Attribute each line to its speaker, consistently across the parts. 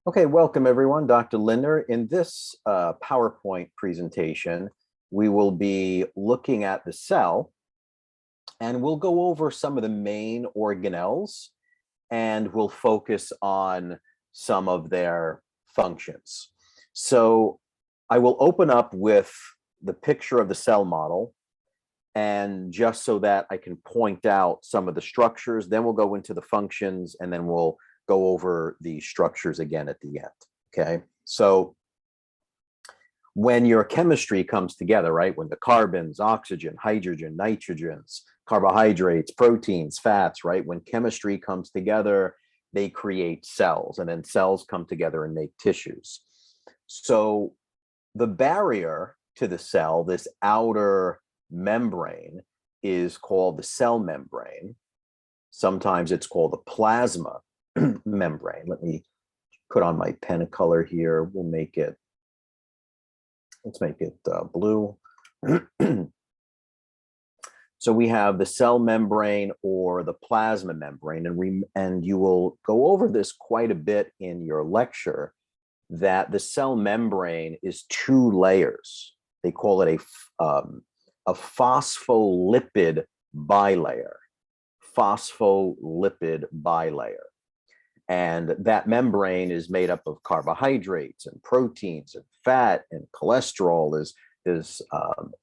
Speaker 1: Okay, welcome everyone. Dr. Linder. In this PowerPoint presentation, we will be looking at the cell and we'll go over some of the main organelles and we'll focus on some of their functions. So I will open up with the picture of the cell model, and just so that I can point out some of the structures, then we'll go into the functions, and then we'll go over the structures again at the end. Okay, so when your chemistry comes together, right, when the carbons, oxygen, hydrogen, nitrogens, carbohydrates, proteins, fats, right, when chemistry comes together, they create cells, and then cells come together and make tissues. So the barrier to the cell, this outer membrane, is called the cell membrane. Sometimes it's called the plasma membrane. Let me put on my pen color here. We'll make it, let's make it blue. So we have the cell membrane or the plasma membrane, and you will go over this quite a bit in your lecture, that the cell membrane is two layers. They call it a phospholipid bilayer, phospholipid bilayer. And that membrane is made up of carbohydrates and proteins and fat and cholesterol. There's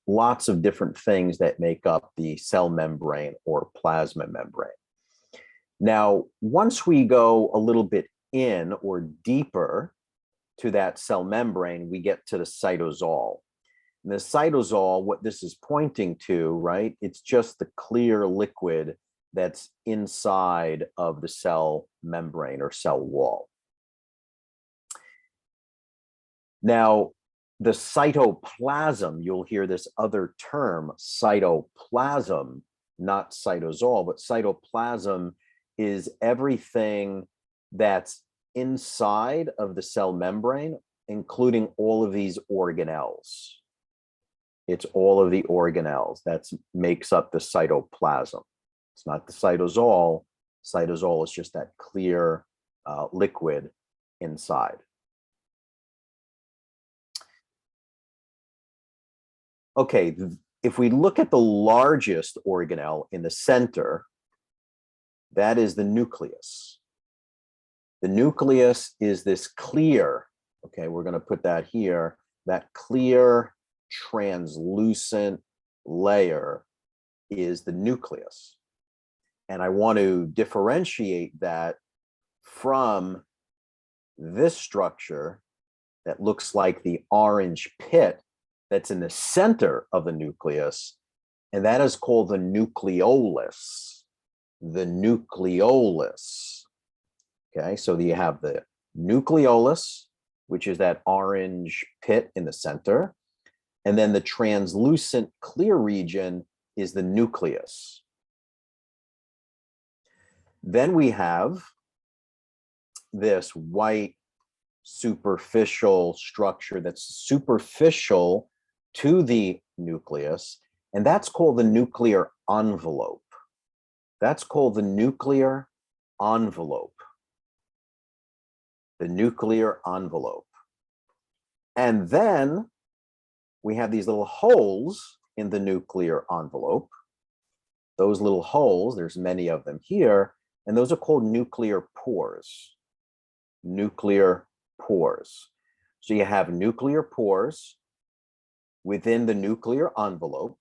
Speaker 1: lots of different things that make up the cell membrane or plasma membrane. Now, once we go a little bit in or deeper to that cell membrane, we get to the cytosol. And the cytosol, what this is pointing to, right, it's just the clear liquid that's inside of the cell membrane or cell wall. Now, the cytoplasm, you'll hear this other term, cytoplasm, not cytosol, but cytoplasm is everything that's inside of the cell membrane, including all of these organelles. It's all of the organelles that makes up the cytoplasm. It's not the cytosol. Cytosol is just that clear liquid inside. Okay, if we look at the largest organelle in the center, that is the nucleus. The nucleus is this clear, okay, we're going to put that here, that clear translucent layer is the nucleus. And I want to differentiate that from this structure that looks like the orange pit that's in the center of the nucleus, and that is called the nucleolus. The nucleolus. Okay, so you have the nucleolus, which is that orange pit in the center, and then the translucent clear region is the nucleus. Then we have this white superficial structure that's superficial to the nucleus, and that's called the nuclear envelope. That's called the nuclear envelope. The nuclear envelope. And then we have these little holes in the nuclear envelope. Those little holes, there's many of them here, and those are called nuclear pores. Nuclear pores. So you have nuclear pores within the nuclear envelope.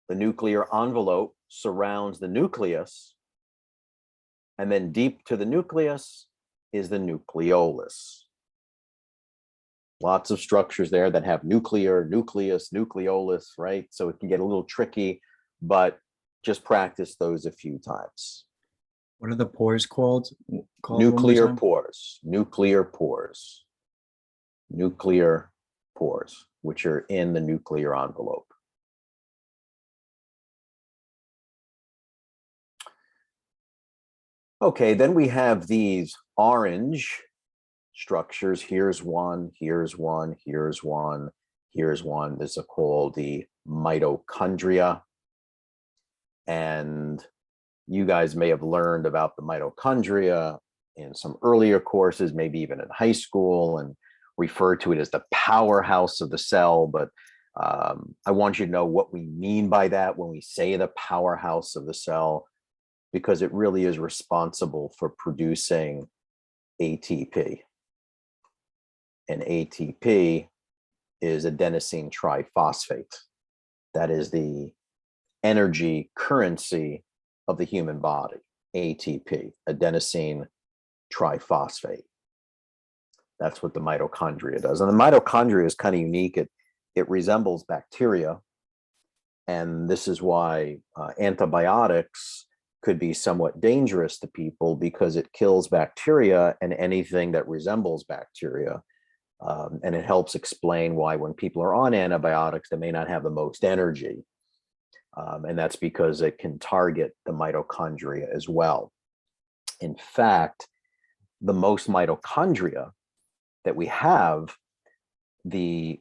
Speaker 1: The nuclear envelope surrounds the nucleus, and then deep to the nucleus is the nucleolus. Lots of structures there that have nuclear, nucleus, nucleolus, right? So it can get a little tricky, but just practice those a few times.
Speaker 2: What are the pores called?
Speaker 1: Nuclear pores, nuclear pores, nuclear pores, which are in the nuclear envelope. Okay, then we have these orange structures. Here's one, here's one, here's one, here's one. This is called the mitochondria. And you guys may have learned about the mitochondria in some earlier courses, maybe even in high school, and refer to it as the powerhouse of the cell. But I want you to know what we mean by that when we say the powerhouse of the cell, because it really is responsible for producing ATP. And ATP is adenosine triphosphate. That is the energy currency of the human body, ATP, adenosine triphosphate. That's what the mitochondria does. And the mitochondria is kind of unique. It resembles bacteria. And this is why antibiotics could be somewhat dangerous to people, because it kills bacteria and anything that resembles bacteria. And it helps explain why when people are on antibiotics, they may not have the most energy. And that's because it can target the mitochondria as well. In fact, the most mitochondria that we have, the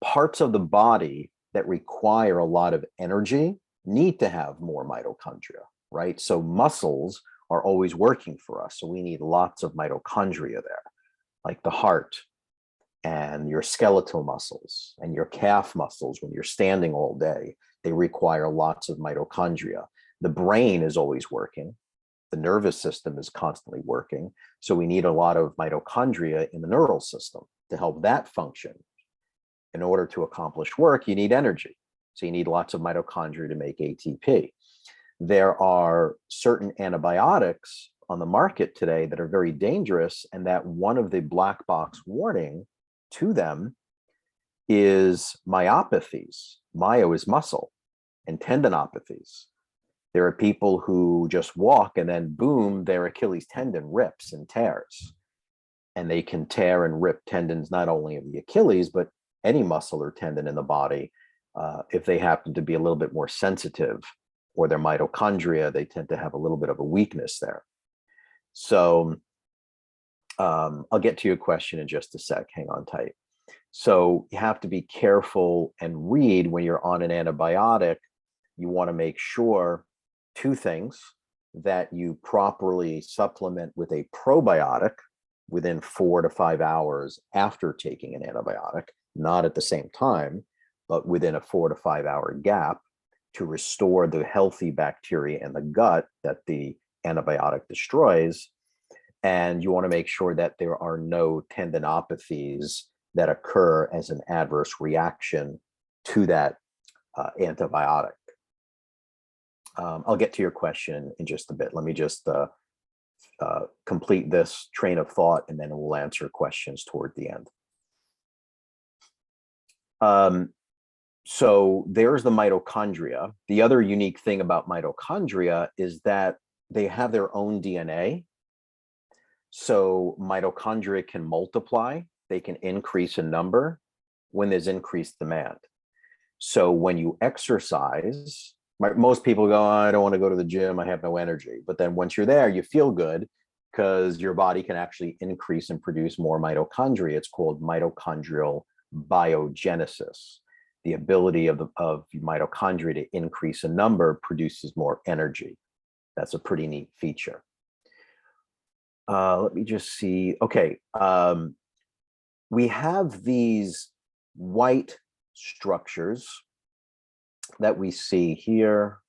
Speaker 1: parts of the body that require a lot of energy need to have more mitochondria, right? So muscles are always working for us. So we need lots of mitochondria there, like the heart and your skeletal muscles and your calf muscles. When you're standing all day, they require lots of mitochondria. The brain is always working. The nervous system is constantly working. So we need a lot of mitochondria in the neural system to help that function. In order to accomplish work, you need energy. So you need lots of mitochondria to make ATP. There are certain antibiotics on the market today that are very dangerous, and that one of the black box warning to them is myopathies. Myo is muscle, and tendinopathies. There are people who just walk and then boom, their Achilles tendon rips and tears. And they can tear and rip tendons not only of the Achilles, but any muscle or tendon in the body if they happen to be a little bit more sensitive, or their mitochondria, they tend to have a little bit of a weakness there. So I'll get to your question in just a sec. Hang on tight. So you have to be careful and read when you're on an antibiotic. You want to make sure two things: that you properly supplement with a probiotic within 4 to 5 hours after taking an antibiotic, not at the same time, but within a 4 to 5 hour gap, to restore the healthy bacteria in the gut that the antibiotic destroys. And you want to make sure that there are no tendinopathies that occur as an adverse reaction to that antibiotic. I'll get to your question in just a bit. Let me just complete this train of thought, and then we'll answer questions toward the end. So there's the mitochondria. The other unique thing about mitochondria is that they have their own DNA. So mitochondria can multiply. They can increase in number when there's increased demand. So when you exercise, most people go, oh, I don't want to go to the gym, I have no energy. But then once you're there, you feel good because your body can actually increase and produce more mitochondria. It's called mitochondrial biogenesis. The ability of mitochondria to increase in number produces more energy. That's a pretty neat feature. Let me just see. Okay. We have these white structures that we see here,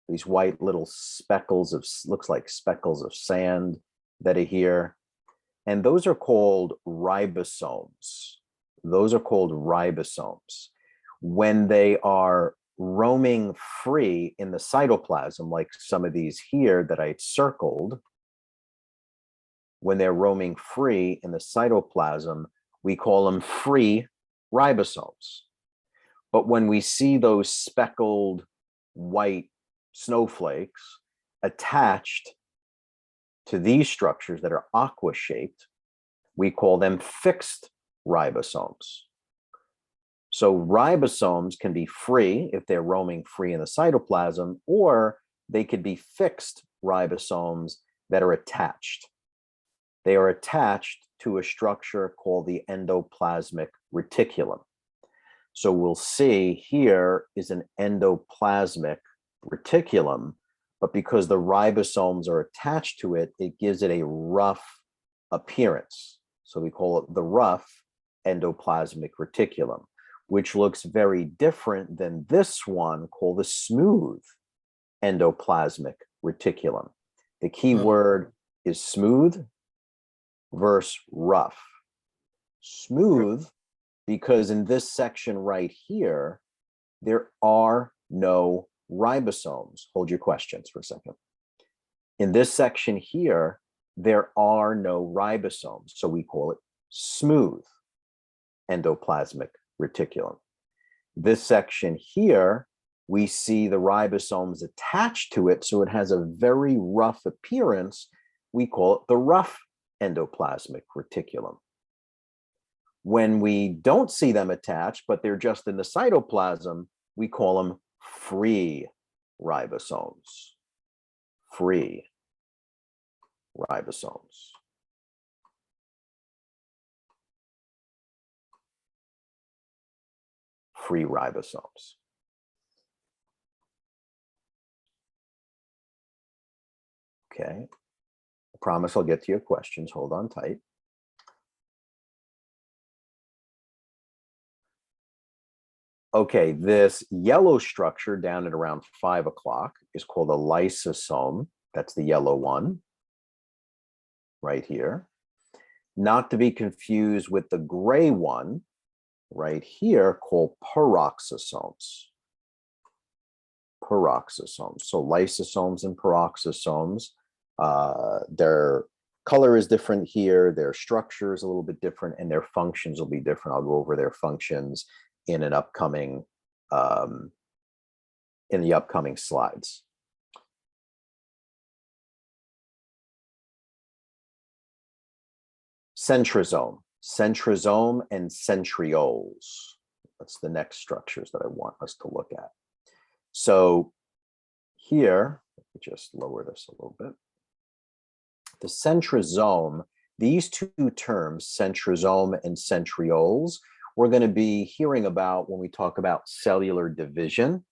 Speaker 1: these white little speckles of, looks like speckles of sand that are here. And those are called ribosomes. Those are called ribosomes. When they are roaming free in the cytoplasm, like some of these here that I circled, when they're roaming free in the cytoplasm, we call them free ribosomes. But when we see those speckled white snowflakes attached to these structures that are aqua-shaped, we call them fixed ribosomes. So ribosomes can be free if they're roaming free in the cytoplasm, or they could be fixed ribosomes that are attached. They are attached to a structure called the endoplasmic reticulum. So we'll see here is an endoplasmic reticulum, but because the ribosomes are attached to it, it gives it a rough appearance. So we call it the rough endoplasmic reticulum, which looks very different than this one called the smooth endoplasmic reticulum. The key word is smooth versus rough. Smooth, because in this section right here, there are no ribosomes. Hold your questions for a second. In this section here, there are no ribosomes, so we call it smooth endoplasmic reticulum. This section here, we see the ribosomes attached to it, so it has a very rough appearance. We call it the rough endoplasmic reticulum. When we don't see them attached, but they're just in the cytoplasm, we call them free ribosomes. Free ribosomes. Free ribosomes. Okay. I promise I'll get to your questions. Hold on tight. Okay, this yellow structure down at around 5 o'clock is called a lysosome. That's the yellow one right here. Not to be confused with the gray one right here called peroxisomes. Peroxisomes. So lysosomes and peroxisomes, their color is different here, their structure is a little bit different, and their functions will be different. I'll go over their functions in an upcoming in the upcoming slides. Centrosome, centrosome and centrioles. That's the next structures that I want us to look at. So here, let me just lower this a little bit. The centrosome, these two terms, centrosome and centrioles, we're going to be hearing about when we talk about cellular division,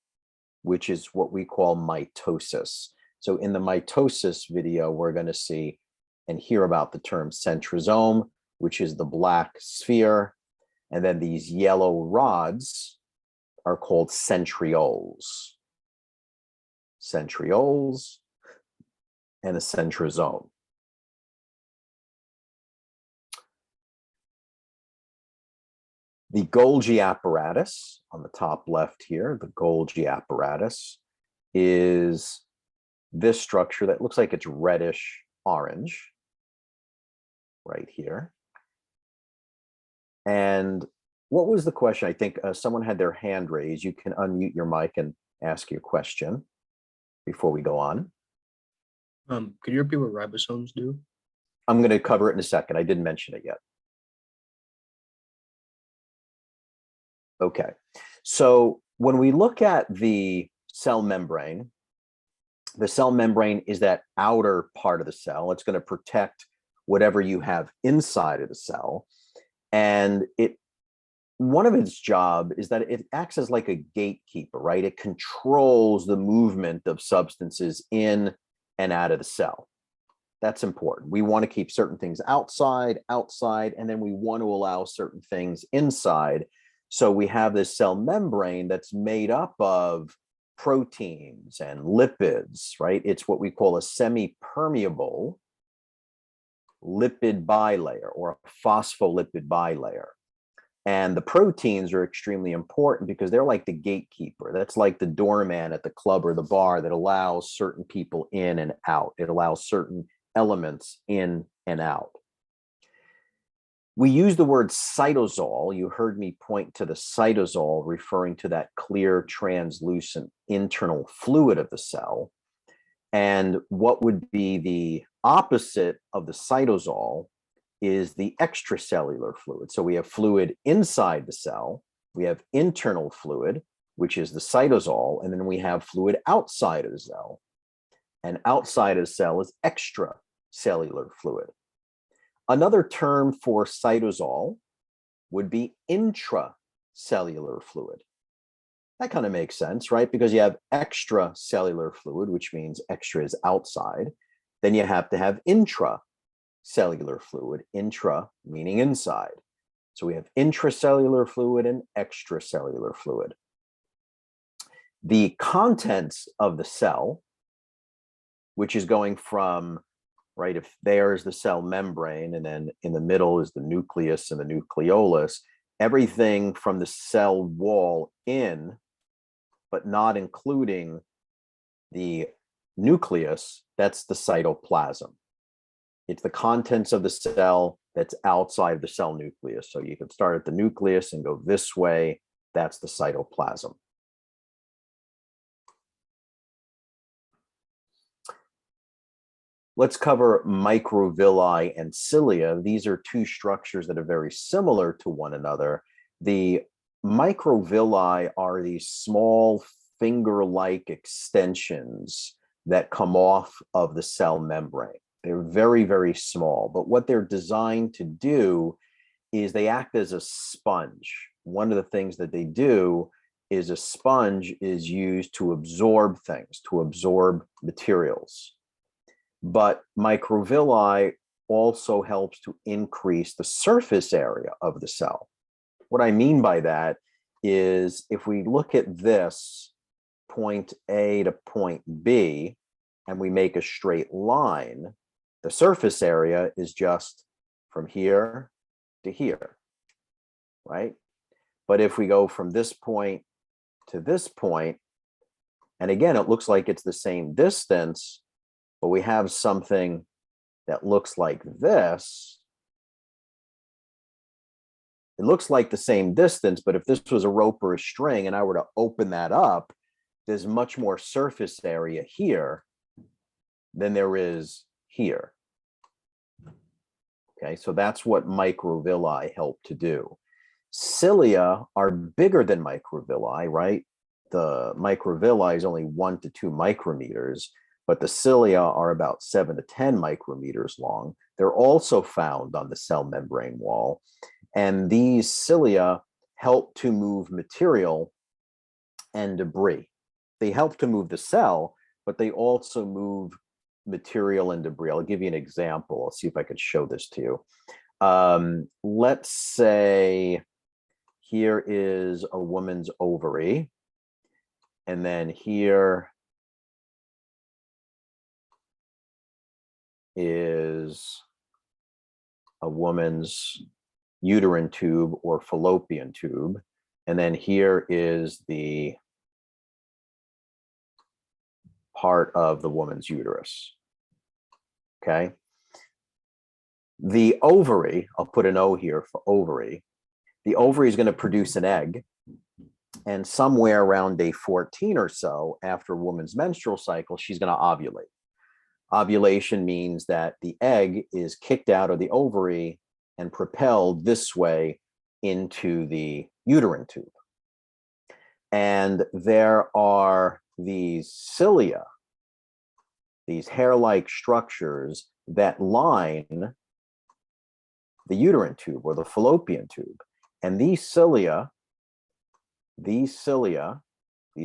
Speaker 1: which is what we call mitosis. So in the mitosis video, we're going to see and hear about the term centrosome, which is the black sphere. And then these yellow rods are called centrioles. Centrioles and a centrosome. The Golgi apparatus on the top left here, the Golgi apparatus is this structure that looks like it's reddish orange right here. And what was the question? I think someone had their hand raised. You can unmute your mic and ask your question before we go on.
Speaker 3: Could you repeat what ribosomes do?
Speaker 1: I'm going to cover it in a second. I didn't mention it yet. Okay, so when we look at the cell membrane is that outer part of the cell. It's going to protect whatever you have inside of the cell. And one of its job is that it acts as like a gatekeeper, right? It controls the movement of substances in and out of the cell. That's important. We want to keep certain things outside, and then we want to allow certain things inside. So we have this cell membrane that's made up of proteins and lipids, right? It's what we call a semi-permeable lipid bilayer or a phospholipid bilayer. And the proteins are extremely important because they're like the gatekeeper. That's like the doorman at the club or the bar that allows certain people in and out. It allows certain elements in and out. We use the word cytosol. You heard me point to the cytosol, referring to that clear, translucent internal fluid of the cell. And what would be the opposite of the cytosol is the extracellular fluid. So we have fluid inside the cell, we have internal fluid, which is the cytosol, and then we have fluid outside of the cell. And outside of the cell is extracellular fluid. Another term for cytosol would be intracellular fluid. That kind of makes sense, right? Because you have extracellular fluid, which means extra is outside. Then you have to have intracellular fluid, intra meaning inside. So we have intracellular fluid and extracellular fluid. The contents of the cell, which is going from, right, if there's the cell membrane, and then in the middle is the nucleus and the nucleolus, everything from the cell wall in, but not including the nucleus, that's the cytoplasm. It's the contents of the cell that's outside the cell nucleus. So you can start at the nucleus and go this way, that's the cytoplasm. Let's cover microvilli and cilia. These are two structures that are very similar to one another. The microvilli are these small finger-like extensions that come off of the cell membrane. They're very, very small, but what they're designed to do is they act as a sponge. One of the things that they do is a sponge is used to absorb things, to absorb materials. But microvilli also helps to increase the surface area of the cell. What I mean by that is if we look at this point A to point B and we make a straight line, the surface area is just from here to here, right? But if we go from this point to this point, and again, it looks like it's the same distance, but we have something that looks like this. It looks like the same distance, but if this was a rope or a string and I were to open that up, there's much more surface area here than there is here. Okay, so that's what microvilli help to do. Cilia are bigger than microvilli, right? The microvilli is only 1 to 2 micrometers, but the cilia are about 7 to 10 micrometers long. They're also found on the cell membrane wall. And these cilia help to move material and debris. They help to move the cell, but they also move material and debris. I'll give you an example. I'll see if I can show this to you. Let's say here is a woman's ovary, and then here is a woman's uterine tube or fallopian tube. And then here is the part of the woman's uterus. Okay. The ovary, I'll put an O here for ovary. The ovary is going to produce an egg. And somewhere around day 14 or so after a woman's menstrual cycle, she's going to ovulate. Ovulation means that the egg is kicked out of the ovary and propelled this way into the uterine tube. And there are these cilia, these hair-like structures that line the uterine tube or the fallopian tube. And these cilia, these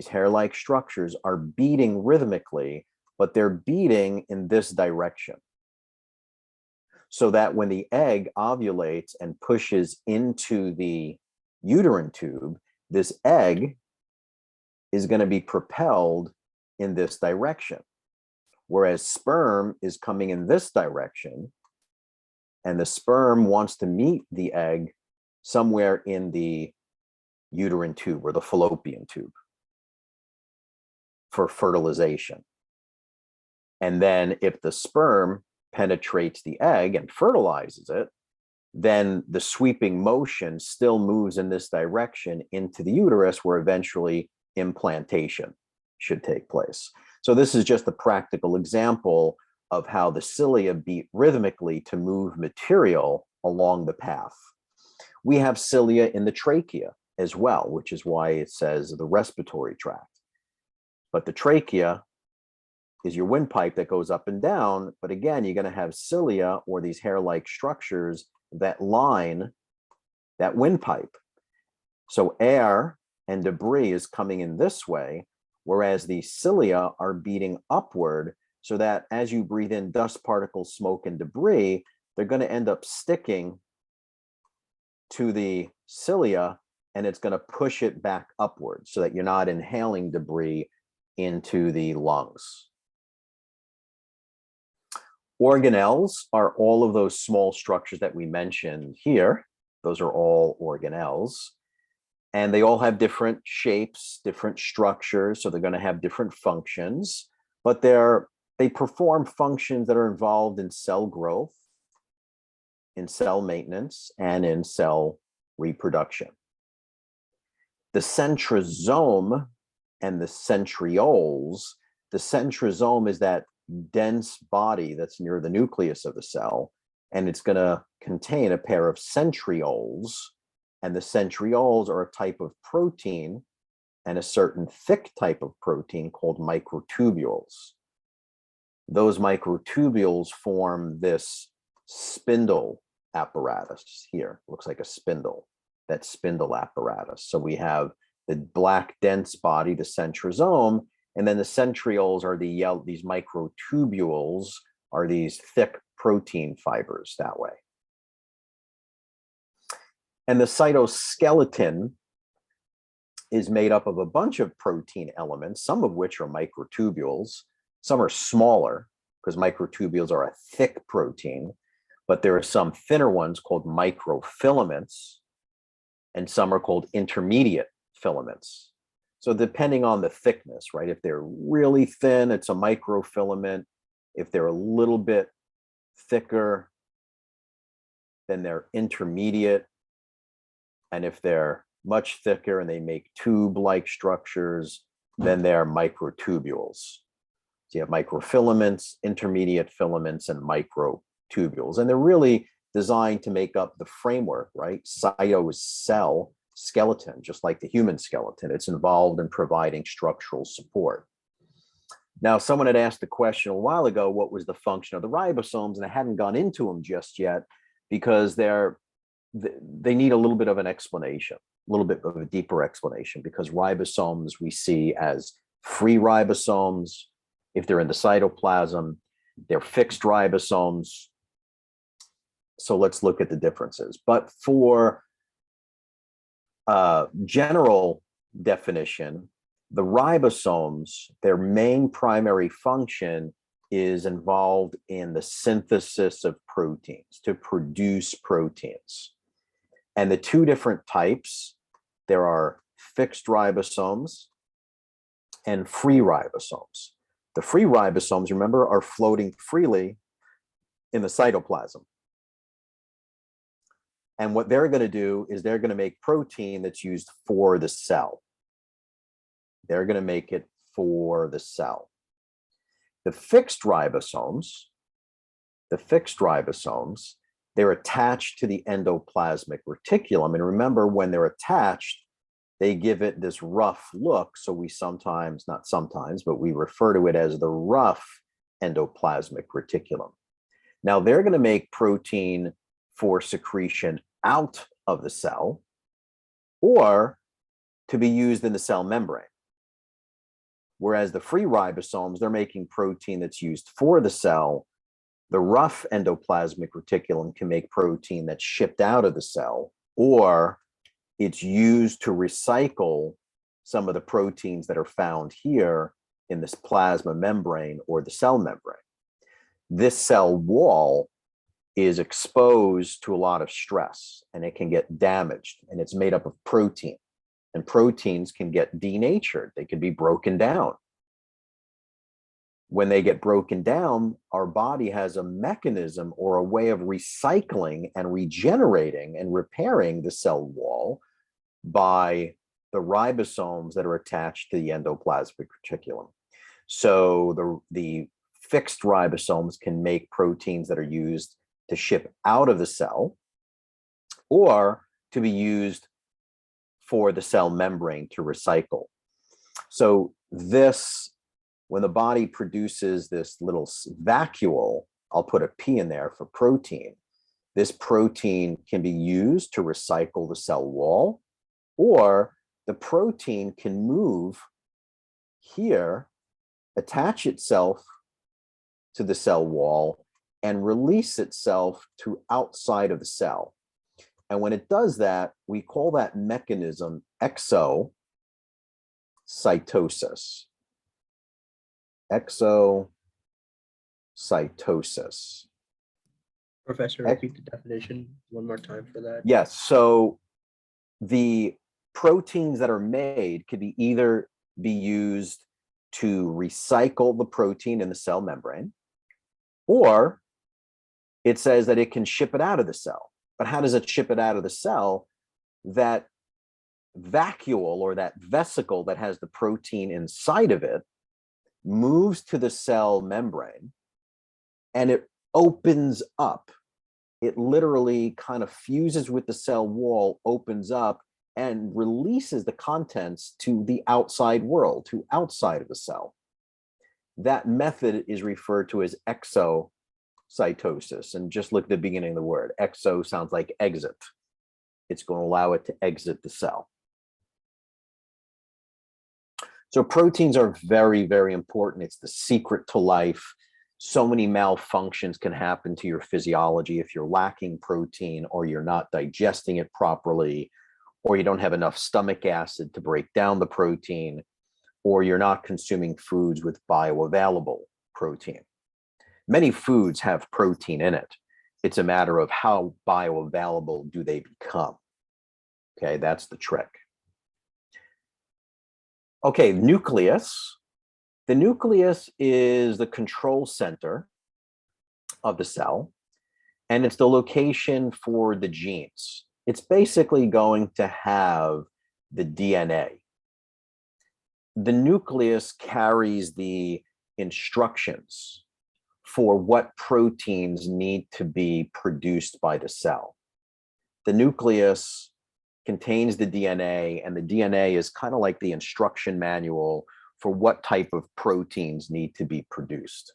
Speaker 1: hair-like structures are beating rhythmically, but they're beating in this direction. So that when the egg ovulates and pushes into the uterine tube, this egg is going to be propelled in this direction. Whereas sperm is coming in this direction, and the sperm wants to meet the egg somewhere in the uterine tube or the fallopian tube for fertilization. And then if the sperm penetrates the egg and fertilizes it, then the sweeping motion still moves in this direction into the uterus, where eventually implantation should take place. So this is just a practical example of how the cilia beat rhythmically to move material along the path. We have cilia in the trachea as well, which is why it says the respiratory tract. But the trachea is your windpipe that goes up and down. But again, you're going to have cilia or these hair-like structures that line that windpipe. So air and debris is coming in this way, whereas the cilia are beating upward, so that as you breathe in dust particles, smoke, and debris, they're going to end up sticking to the cilia, and it's going to push it back upward so that you're not inhaling debris into the lungs. Organelles are all of those small structures that we mentioned here. Those are all organelles. And they all have different shapes, different structures, so they're going to have different functions, but they perform functions that are involved in cell growth, in cell maintenance, and in cell reproduction. The centrosome and the centrioles, the centrosome is that dense body that's near the nucleus of the cell, and it's going to contain a pair of centrioles, and the centrioles are a type of protein and a certain thick type of protein called microtubules. Those microtubules form this spindle apparatus here. Looks like a spindle, that spindle apparatus. So we have the black dense body, the centrosome, and then the centrioles are these microtubules are these thick protein fibers that way. And the cytoskeleton is made up of a bunch of protein elements, some of which are microtubules. Some are smaller because microtubules are a thick protein, but there are some thinner ones called microfilaments, and some are called intermediate filaments. So depending on the thickness, right? If they're really thin, it's a microfilament. If they're a little bit thicker, then they're intermediate. And if they're much thicker and they make tube-like structures, then they're microtubules. So you have microfilaments, intermediate filaments, and microtubules. And they're really designed to make up the framework, right? Cyto is cell, skeleton, just like the human skeleton. It's involved in providing structural support. Now, someone had asked the question a while ago, what was the function of the ribosomes? And I hadn't gone into them just yet because they need a little bit of an explanation, a little bit of a deeper explanation, because ribosomes we see as free ribosomes. If they're in the cytoplasm, they're fixed ribosomes. So let's look at the differences. But for general definition, the ribosomes, their main primary function is involved in the synthesis of proteins, to produce proteins. And the two different types, there are fixed ribosomes and free ribosomes. The free ribosomes, remember, are floating freely in the cytoplasm. And what they're going to do is they're going to make protein that's used for the cell. They're going to make it for the cell. The fixed ribosomes, they're attached to the endoplasmic reticulum. And remember, when they're attached, they give it this rough look. So we sometimes, not sometimes, but we refer to it as the rough endoplasmic reticulum. Now they're going to make protein for secretion out of the cell or to be used in the cell membrane. Whereas the free ribosomes, they're making protein that's used for the cell. The rough endoplasmic reticulum can make protein that's shipped out of the cell, or it's used to recycle some of the proteins that are found here in this plasma membrane or the cell membrane. This cell wall is exposed to a lot of stress and it can get damaged, and it's made up of protein, and proteins can get denatured. They can be broken down. When they get broken down, our body has a mechanism or a way of recycling and regenerating and repairing the cell wall by the ribosomes that are attached to the endoplasmic reticulum. So the fixed ribosomes can make proteins that are used to ship out of the cell or to be used for the cell membrane to recycle. So this, when the body produces this little vacuole, I'll put a P in there for protein, this protein can be used to recycle the cell wall, or the protein can move here, attach itself to the cell wall, and release itself to outside of the cell. And when it does that, we call that mechanism exocytosis. Exocytosis.
Speaker 3: Professor, repeat the definition one more time for that.
Speaker 1: Yes, so the proteins that are made could be either be used to recycle the protein in the cell membrane, or it says that it can ship it out of the cell. But how does it ship it out of the cell? That vacuole, or that vesicle that has the protein inside of it, moves to the cell membrane and it opens up. It literally kind of fuses with the cell wall, opens up, and releases the contents to the outside world, to outside of the cell. That method is referred to as exocytosis. And just look at the beginning of the word. Exo sounds like exit. It's going to allow it to exit the cell. So proteins are very, very important. It's the secret to life. So many malfunctions can happen to your physiology if you're lacking protein, or you're not digesting it properly, or you don't have enough stomach acid to break down the protein, or you're not consuming foods with bioavailable protein. Many foods have protein in it. It's a matter of how bioavailable do they become. Okay, that's the trick. Okay, nucleus. The nucleus is the control center of the cell, and it's the location for the genes. It's basically going to have the DNA. The nucleus carries the instructions for what proteins need to be produced by the cell. The nucleus contains the DNA, and the DNA is kind of like the instruction manual for what type of proteins need to be produced.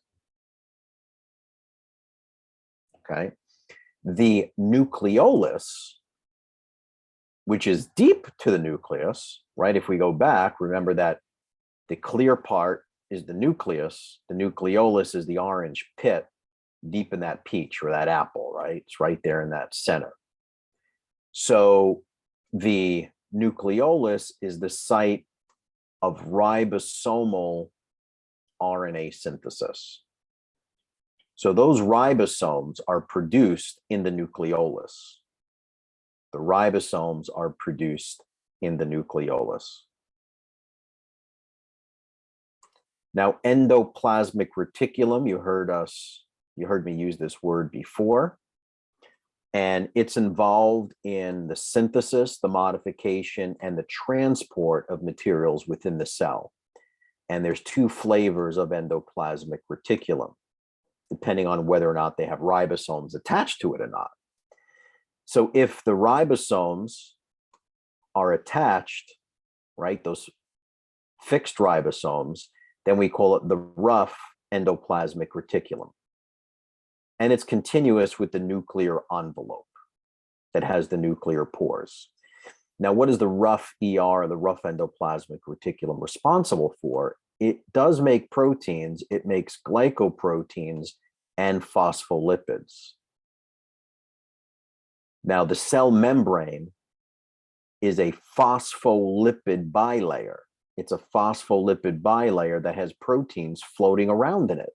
Speaker 1: Okay. The nucleolus, which is deep to the nucleus, right? If we go back, remember that the clear part is the nucleus. The nucleolus is the orange pit deep in that peach or that apple, right? It's right there in that center. So the nucleolus is the site of ribosomal RNA synthesis. So those ribosomes are produced in the nucleolus. The ribosomes are produced in the nucleolus. Now, endoplasmic reticulum, you heard me use this word before, and it's involved in the synthesis, the modification, and the transport of materials within the cell. And there's two flavors of endoplasmic reticulum, depending on whether or not they have ribosomes attached to it or not. So if the ribosomes are attached, right, those fixed ribosomes, then we call it the rough endoplasmic reticulum. And it's continuous with the nuclear envelope that has the nuclear pores. Now, what is the rough ER, the rough endoplasmic reticulum, responsible for? It does make proteins. It makes glycoproteins and phospholipids. Now, the cell membrane is a phospholipid bilayer. It's a phospholipid bilayer that has proteins floating around in it.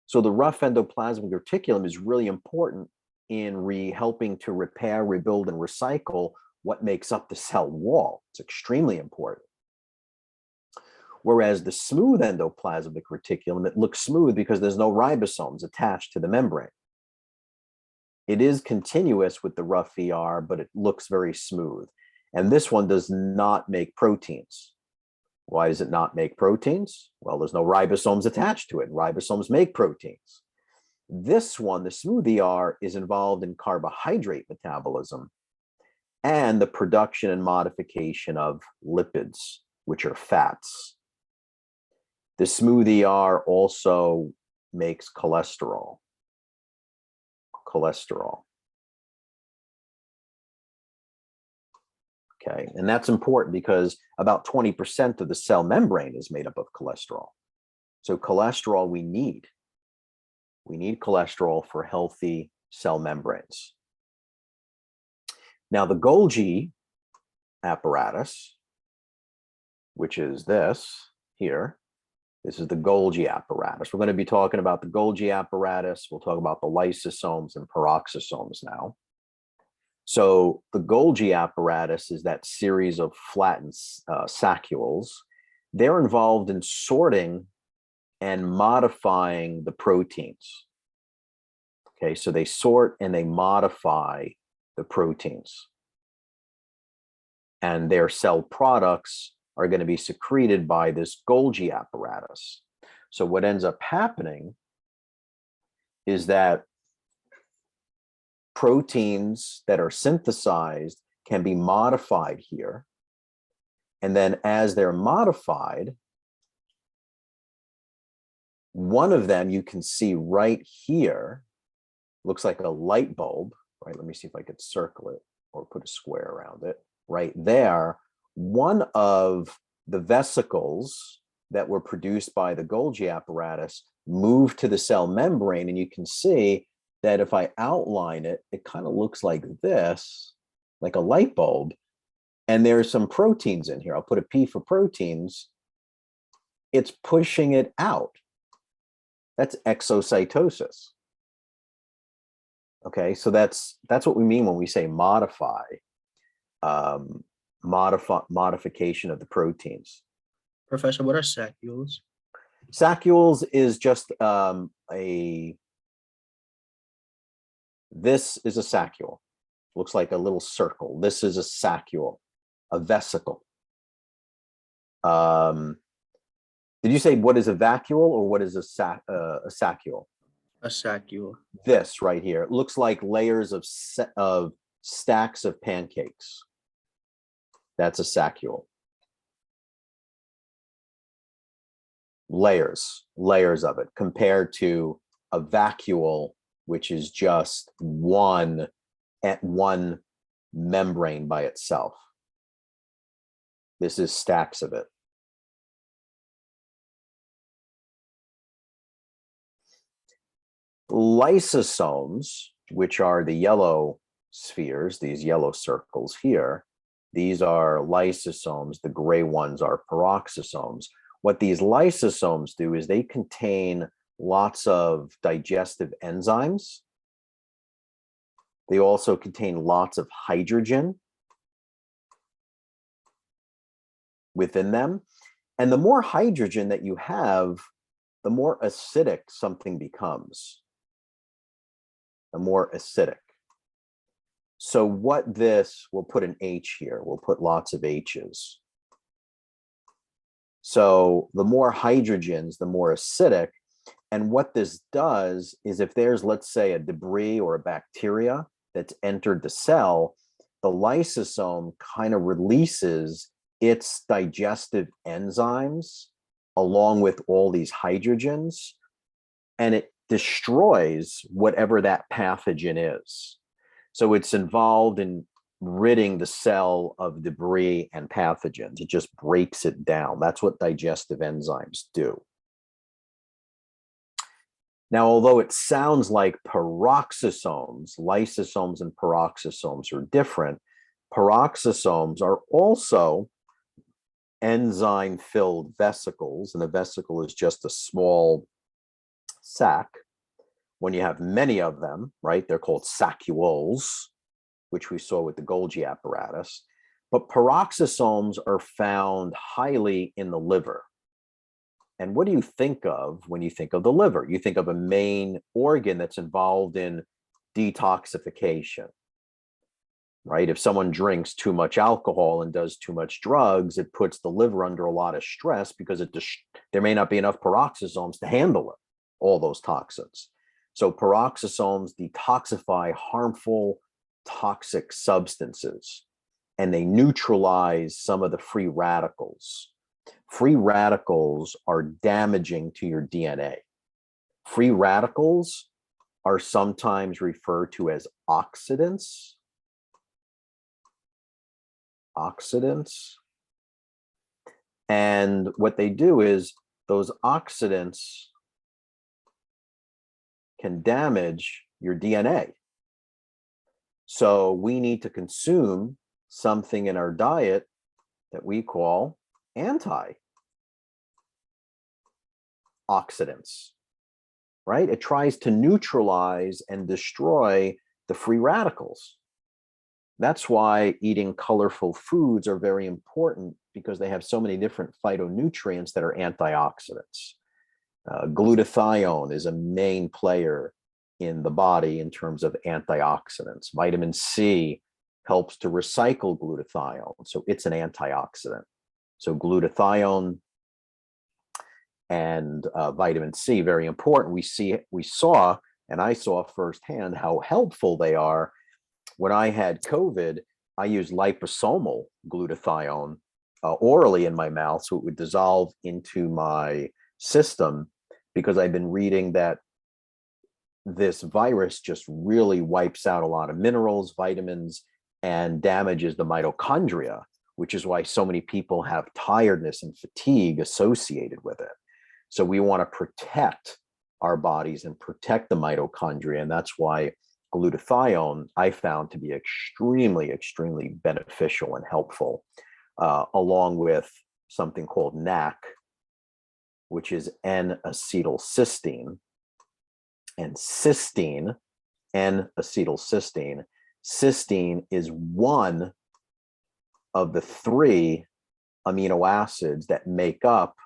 Speaker 1: So the rough endoplasmic reticulum is really important in helping to repair, rebuild, and recycle what makes up the cell wall. It's extremely important. Whereas the smooth endoplasmic reticulum, it looks smooth because there's no ribosomes attached to the membrane. It is continuous with the rough ER, but it looks very smooth. And this one does not make proteins. Why does it not make proteins? Well, there's no ribosomes attached to it. Ribosomes make proteins. This one, the smooth ER, is involved in carbohydrate metabolism and the production and modification of lipids, which are fats. The smooth ER also makes cholesterol. Okay, and that's important because about 20% of the cell membrane is made up of cholesterol. So cholesterol we need. We need cholesterol for healthy cell membranes. Now the Golgi apparatus, which is this here, this is the Golgi apparatus. We're going to be talking about the Golgi apparatus. We'll talk about the lysosomes and peroxisomes now. So the Golgi apparatus is that series of flattened saccules. They're involved in sorting and modifying the proteins. Okay, so they sort and they modify the proteins. And their cell products are going to be secreted by this Golgi apparatus. So what ends up happening is that proteins that are synthesized can be modified here. And then as they're modified, one of them you can see right here, looks like a light bulb, right? Let me see if I could circle it or put a square around it. Right there, one of the vesicles that were produced by the Golgi apparatus moved to the cell membrane, and you can see that if I outline it, it kind of looks like this, like a light bulb, and there's some proteins in here. I'll put a P for proteins. It's pushing it out. That's exocytosis. Okay, so that's what we mean when we say modify. Modification of the proteins.
Speaker 3: Professor, what are saccules?
Speaker 1: Saccules is just this is a saccule. Looks like a little circle. This is a saccule, a vesicle. Did you say what is a vacuole or what is a saccule?
Speaker 3: A saccule.
Speaker 1: This right here. It looks like layers of stacks of pancakes. That's a saccule. Layers of it, compared to a vacuole, which is just one membrane by itself. This is stacks of it. Lysosomes, which are the yellow spheres, these yellow circles here, these are lysosomes. The gray ones are peroxisomes. What these lysosomes do is they contain lots of digestive enzymes. They also contain lots of hydrogen within them. And the more hydrogen that you have, the more acidic something becomes. The more acidic. So what this, we'll put an H here, we'll put lots of H's. So the more hydrogens, the more acidic. And what this does is if there's, let's say, a debris or a bacteria that's entered the cell, the lysosome kind of releases its digestive enzymes along with all these hydrogens, and it destroys whatever that pathogen is. So it's involved in ridding the cell of debris and pathogens. It just breaks it down. That's what digestive enzymes do. Now, although it sounds like peroxisomes, lysosomes and peroxisomes are different, peroxisomes are also enzyme-filled vesicles, and a vesicle is just a small sac. When you have many of them, right, they're called saccules, which we saw with the Golgi apparatus. But peroxisomes are found highly in the liver. And what do you think of when you think of the liver? You think of a main organ that's involved in detoxification, right? If someone drinks too much alcohol and does too much drugs, it puts the liver under a lot of stress because there may not be enough peroxisomes to handle it, all those toxins. So peroxisomes detoxify harmful toxic substances, and they neutralize some of the free radicals. Free radicals are damaging to your DNA. Free radicals are sometimes referred to as oxidants. oxidants. And what they do is those oxidants can damage your DNA. So we need to consume something in our diet that we call antioxidants, right? It tries to neutralize and destroy the free radicals. That's why eating colorful foods are very important, because they have so many different phytonutrients that are antioxidants. Glutathione is a main player in the body in terms of antioxidants. Vitamin C helps to recycle glutathione, so it's an antioxidant. So glutathione and vitamin C, very important. We saw, and I saw firsthand how helpful they are. When I had COVID, I used liposomal glutathione orally in my mouth, so it would dissolve into my system, because I've been reading that this virus just really wipes out a lot of minerals, vitamins, and damages the mitochondria, which is why so many people have tiredness and fatigue associated with it. So we want to protect our bodies and protect the mitochondria, and that's why glutathione I found to be extremely, extremely beneficial and helpful, along with something called NAC, which is N-acetylcysteine, and cysteine, N-acetylcysteine. Cysteine is one of the 3 amino acids that make up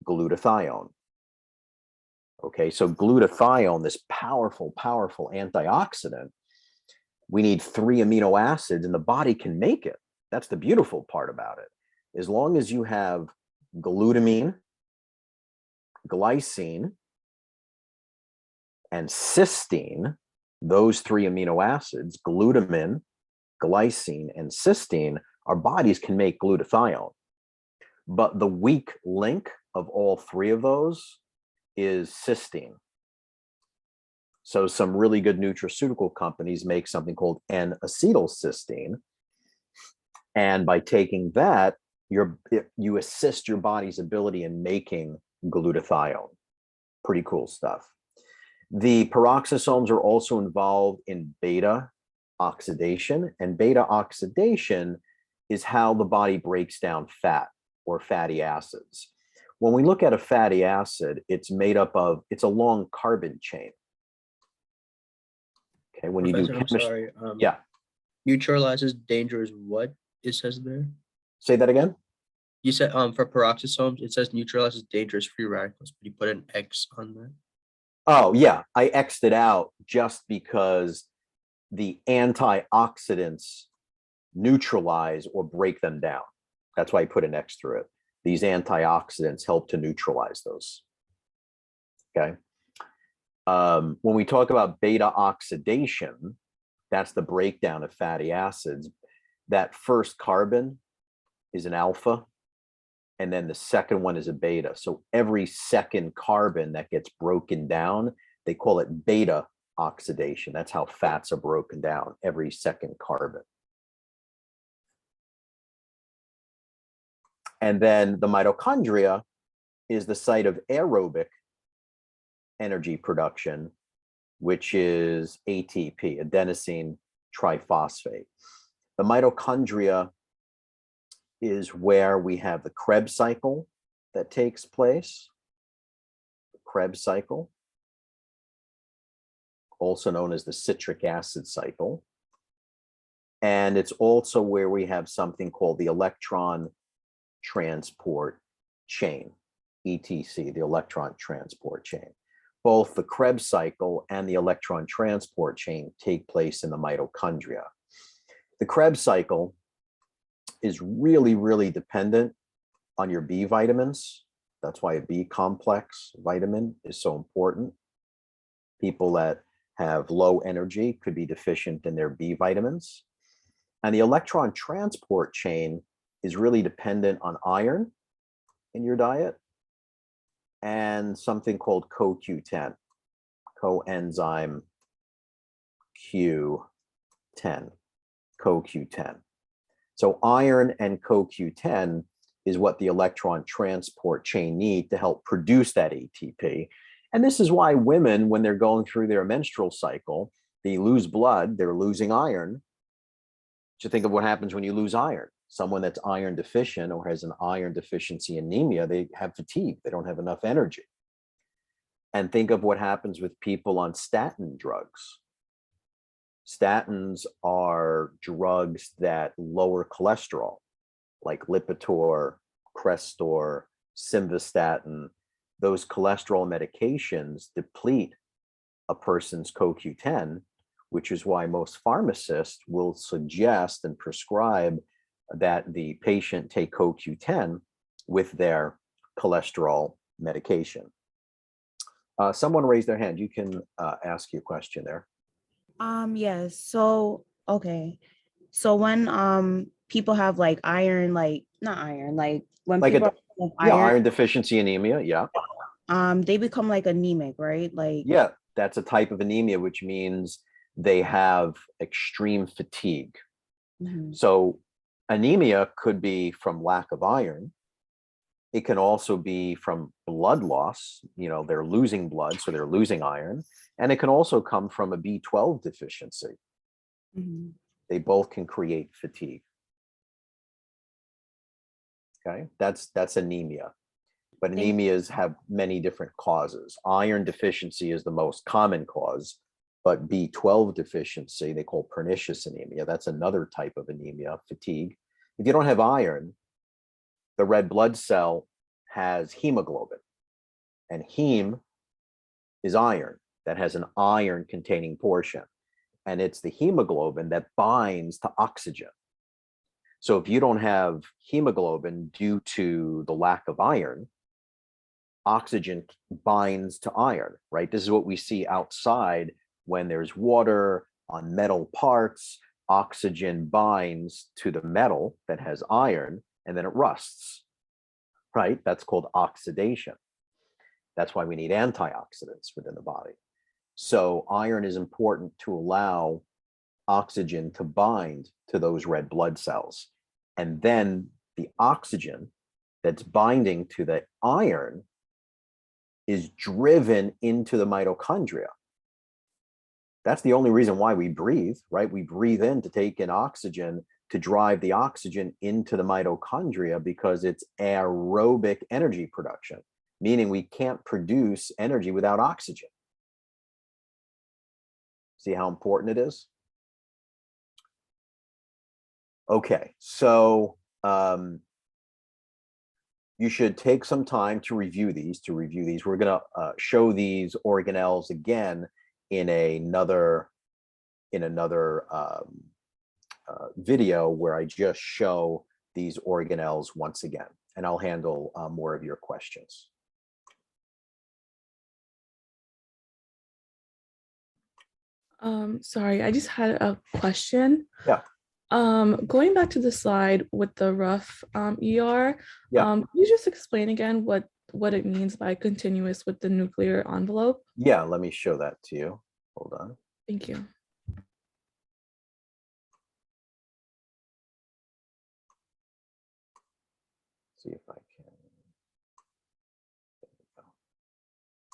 Speaker 1: glutathione. Okay, so glutathione, this powerful, powerful antioxidant, we need 3 amino acids, and the body can make it. That's the beautiful part about it. As long as you have glutamine, glycine, and cysteine, those 3 amino acids, glutamine, glycine, and cysteine, our bodies can make glutathione. But the weak link of all 3 of those is cysteine. So some really good nutraceutical companies make something called N-acetylcysteine. And by taking that, you assist your body's ability in making glutathione. Pretty cool stuff. The peroxisomes are also involved in beta oxidation, and beta oxidation is how the body breaks down fat or fatty acids. When we look at a fatty acid, it's made up of, it's a long carbon chain. Okay, when you do chemistry, yeah.
Speaker 3: Neutralizes dangerous what it says there?
Speaker 1: Say that again?
Speaker 3: You said for peroxisomes, it says neutralizes dangerous free radicals, but you put an X on that.
Speaker 1: Oh, yeah, I X'd it out just because the antioxidants neutralize or break them down. That's why I put an X through it. These antioxidants help to neutralize those. Okay. When we talk about beta oxidation, that's the breakdown of fatty acids. That first carbon is an alpha, and then the second one is a beta. So every second carbon that gets broken down, they call it beta oxidation. That's how fats are broken down, every second carbon. And then the mitochondria is the site of aerobic energy production, which is ATP, adenosine triphosphate. The mitochondria is where we have the Krebs cycle that takes place. The Krebs cycle, also known as the citric acid cycle. And it's also where we have something called the electron transport chain, ETC, the electron transport chain. Both the Krebs cycle and the electron transport chain take place in the mitochondria. The Krebs cycle is really, really dependent on your B vitamins. That's why a B complex vitamin is so important. People that have low energy could be deficient in their B vitamins. And the electron transport chain is really dependent on iron in your diet and something called CoQ10, coenzyme Q10, CoQ10. So iron and CoQ10 is what the electron transport chain need to help produce that ATP. And this is why women, when they're going through their menstrual cycle, they lose blood, they're losing iron. So think of what happens when you lose iron. Someone that's iron deficient or has an iron deficiency anemia, they have fatigue, they don't have enough energy. And think of what happens with people on statin drugs. Statins are drugs that lower cholesterol, like Lipitor, Crestor, Simvastatin. Those cholesterol medications deplete a person's CoQ10, which is why most pharmacists will suggest and prescribe that the patient take CoQ10 with their cholesterol medication. Someone raised their hand. You can ask your question there.
Speaker 4: Yes. So, okay. So when people have like iron, like not iron, like when
Speaker 1: Like
Speaker 4: people have
Speaker 1: iron deficiency anemia, yeah.
Speaker 4: they become like anemic, right? Like,
Speaker 1: Yeah, that's a type of anemia, which means they have extreme fatigue.
Speaker 4: mhm.
Speaker 1: So anemia could be from lack of iron. It can also be from blood loss. You know, they're losing blood, so they're losing iron. And it can also come from a B12 deficiency.
Speaker 4: Mhm.
Speaker 1: They both can create fatigue. Okay, that's anemia. But anemias have many different causes. Iron deficiency is the most common cause, but B12 deficiency, they call pernicious anemia. That's another type of anemia, fatigue. If you don't have iron, the red blood cell has hemoglobin, and heme is iron that has an iron containing portion. And it's the hemoglobin that binds to oxygen. So if you don't have hemoglobin due to the lack of iron, oxygen binds to iron, right? This is what we see outside when there's water on metal parts. Oxygen binds to the metal that has iron, and then it rusts, right? That's called oxidation. That's why we need antioxidants within the body. So iron is important to allow oxygen to bind to those red blood cells. And then the oxygen that's binding to the iron is driven into the mitochondria. That's the only reason why we breathe, right? We breathe in to take in oxygen to drive the oxygen into the mitochondria because it's aerobic energy production, meaning we can't produce energy without oxygen. See how important it is? Okay, so you should take some time to review these. We're going to show these organelles again in another video where I just show these organelles once again, and I'll handle more of your questions.
Speaker 5: Sorry, I just had a question.
Speaker 1: Yeah.
Speaker 5: Going back to the slide with the rough ER,
Speaker 1: Yeah.
Speaker 5: Can you just explain again what it means by continuous with the nuclear envelope?
Speaker 1: Yeah, let me show that to you. Hold on.
Speaker 5: Thank you.
Speaker 1: See if I